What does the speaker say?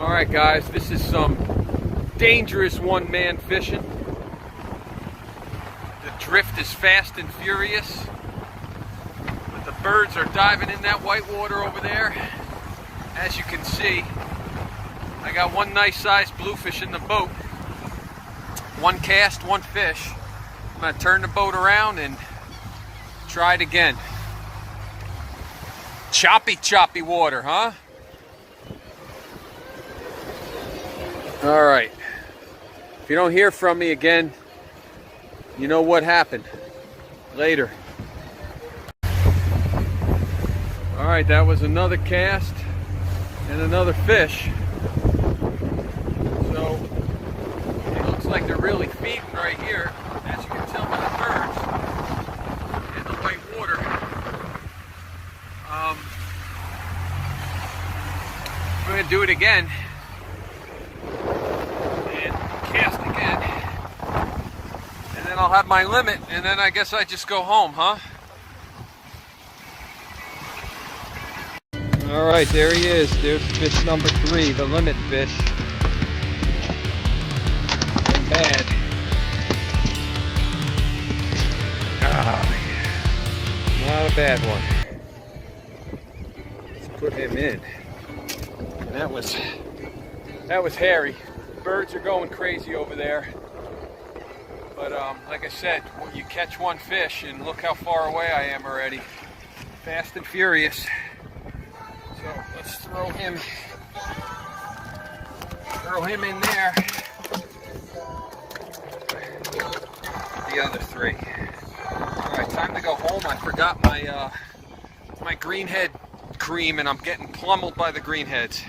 Alright guys, this is some dangerous one-man fishing. The drift is fast and furious, but the birds are diving in that white water over there. As you can see, I got one nice sized bluefish in the boat. One cast, one fish. I'm going to turn the boat around and try it again. Choppy water, huh? All right. If you don't hear from me again, you know what happened. Later. All right, that was another cast and another fish. So it looks like they're really feeding right here, as you can tell by the birds and the white water. I'm going to do it again. And I'll have my limit, and then I guess I just go home, huh? All right, there he is. There's fish number 3, the limit fish. And bad. Not a bad one. Let's put him in. And that was hairy. Birds are going crazy over there. But like I said, you catch one fish and look how far away I am already. Fast and furious. So let's throw him in there. The other 3. All right, time to go home. I forgot my greenhead cream, and I'm getting pummeled by the greenheads.